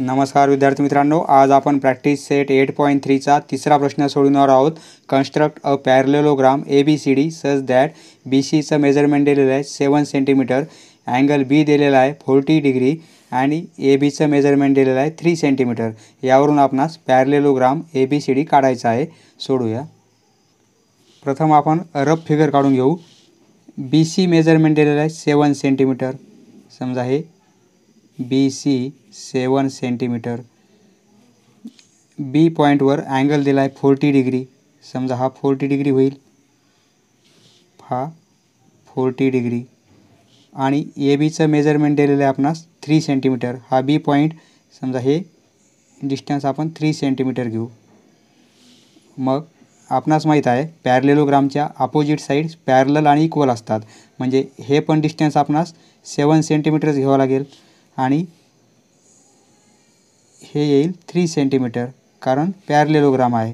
नमस्कार विद्यार्थी मित्रांनो, आज आपण प्रॅक्टिस सेट 8.3 चा तिसरा प्रश्न सोडवणार आहोत. Construct a parallelogram ABCD such that BC चं मेजरमेंट दिलेलं आहे 7 सेंटीमीटर, अँगल B दिलेला आहे 40 डिग्री आणि AB चं मेजरमेंट दिलेलं आहे 3 सेंटीमीटर. यावरून आपणास पॅरलेलोग्राम ABCD काढायचा आहे. सोडूया. प्रथम आपण रफ फिगर काढून घेऊ. BC मेजरमेंट दिलेलं आहे 7 सेंटीमीटर. समजा हे BC 7 सेंटीमीटर. B पॉईंटवर अँगल दिला आहे 40 डिग्री. समजा हा 40 डिग्री होईल, हा 40 डिग्री. आणि AB चं मेजरमेंट दिलेलं आहे आपणास 3 सेंटीमीटर. हा B पॉईंट, समजा हे डिस्टन्स आपण 3 सेंटीमीटर घेऊ. मग आपणास माहीत आहे पॅरलेलोग्रामच्या अपोजिट साईड्स पॅरलल आणि इक्वल असतात. म्हणजे हे पण डिस्टन्स आपणास 7 सेंटीमीटरच घ्यावं लागेल आणि हे येईल 3 सेंटीमीटर, कारण पॅरलेलोग्राम आहे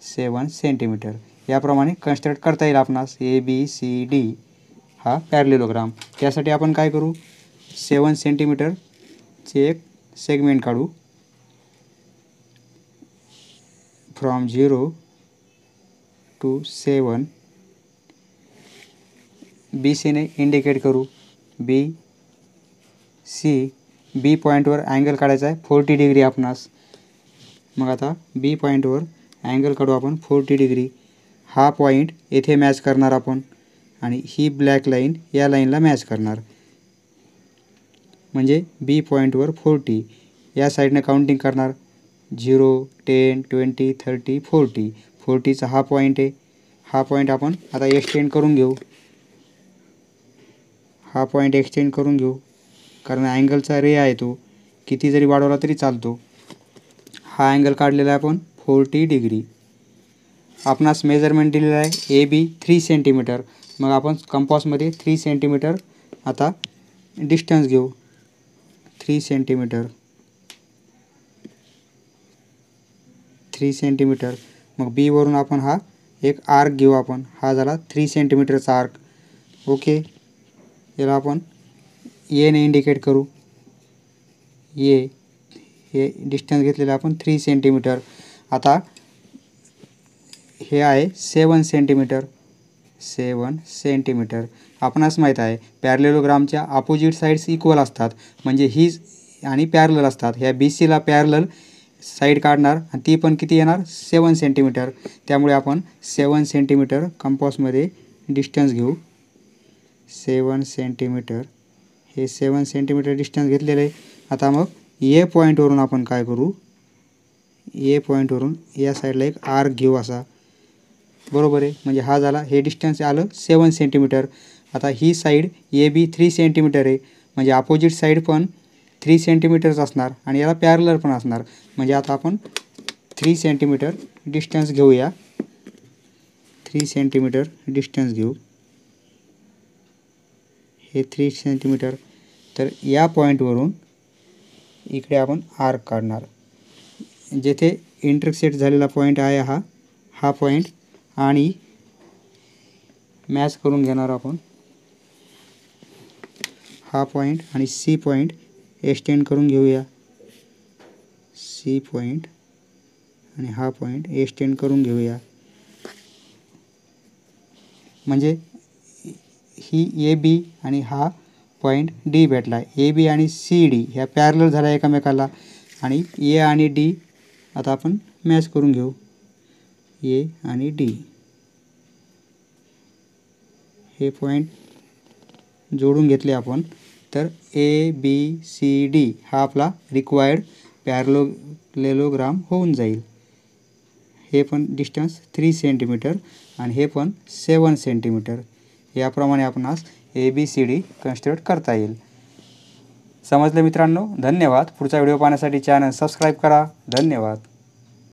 7 सेंटीमीटर. याप्रमाणे कन्स्ट्रक्ट करता येईल आपणास ABCD हा पॅरलेलोग्राम. त्यासाठी आपण काय करू, 7 सेंटीमीटरचे एक सेगमेंट काढू. फ्रॉम 0 टू 7 BC ने इंडिकेट करू. B पॉईंटवर अँगल काढायचा आहे 40 डिग्री आपणास. मग आता B पॉईंटवर अँगल काढू आपण 40 डिग्री. हा पॉईंट येथे मॅच करणार आपण आणि ही ब्लॅक लाईन या लाईनला मॅच करणार. म्हणजे B पॉईंटवर 40 या साईडने काउंटिंग करणार. 0 10 20 30 40. 40चा हा पॉईंट आहे. हा पॉईंट आपण आता एक्सटेंड करून घेऊ. हा पॉईंट एक्सटेंड करून घेऊ, कारण अँगलचा रे आहे तो किती जरी वाढवला तरी चालतो. हा अँगल काढलेला आहे आपण 40 डिग्री. आपणास मेजरमेंट दिलेलं आहे AB 3 सेंटीमीटर. मग आपण कंपासमध्ये 3 सेंटीमीटर आता डिस्टन्स घेऊ. 3 सेंटीमीटर. मग B वरून आपण हा एक आर्क घेऊ. आपण हा झाला 3 सेंटीमीटरचा आर्क. ओके, याला आपण A ने इंडिकेट करू. A हे डिस्टन्स घेतलेलं आपण 3 सेंटीमीटर. आता हे आहे 7 सेंटीमीटर. 7 सेंटीमीटर. आपणास माहीत आहे पॅरलेलोग्रामच्या अपोजिट साईड्स इक्वल असतात. म्हणजे ही आणि पॅरलल असतात. ह्या BCला पॅरलल साईड काढणार आणि ती पण किती येणार 7 सेंटीमीटर. त्यामुळे आपण 7 सेंटीमीटर कंपासमध्ये डिस्टन्स घेऊ. 7 सेंटीमीटर. हे 7 सेंटीमीटर डिस्टन्स घेतलेलं आहे. आता मग A पॉईंटवरून आपण काय करू, A पॉईंटवरून या साईडला एक आर्क घेऊ असा. बरोबर आहे. म्हणजे हा झाला, हे डिस्टन्स आलं 7 सेंटीमीटर. आता ही साईड AB 3 सेंटीमीटर आहे. म्हणजे अपोजिट साईड पण 3 सेंटीमीटरच असणार आणि याला पॅरलल पण असणार. म्हणजे आता आपण 3 सेंटीमीटर डिस्टन्स घेऊया. 3 सेंटीमीटर डिस्टन्स घेऊ. हे 3 सेंटीमीटर. तर या पॉईंटवरून इकडे आपण आर्क काढणार. जेथे इंटरसेक्ट झालेला पॉईंट आहे हा पॉईंट आणि मॅच करून घेणार आपण. हा पॉईंट आणि C पॉईंट एक्सटेंड करून घेऊया. C पॉईंट आणि हा पॉईंट एक्सटेंड करून घेऊया. म्हणजे ही AB आणि हा पॉईंट D भेटला. AB आणि CD ह्या पॅरलल झाल्या एकमेकाला आणि A आणि D आता आपण मॅच करून घेऊ. A आणि D हे पॉईंट जोडून घेतले आपण. तर ABCD हा आपला रिक्वायर्ड पॅरलेलोग्राम होऊन जाईल. हे पण डिस्टन्स 3 सेंटीमीटर आणि हे पण 7 सेंटीमीटर. याप्रमाणे आपणास ABCD कन्स्ट्रक्ट करता येईल. समजले मित्रांनो? धन्यवाद. पुढचा व्हिडिओ पाहण्यासाठी चॅनल सबस्क्राईब करा. धन्यवाद.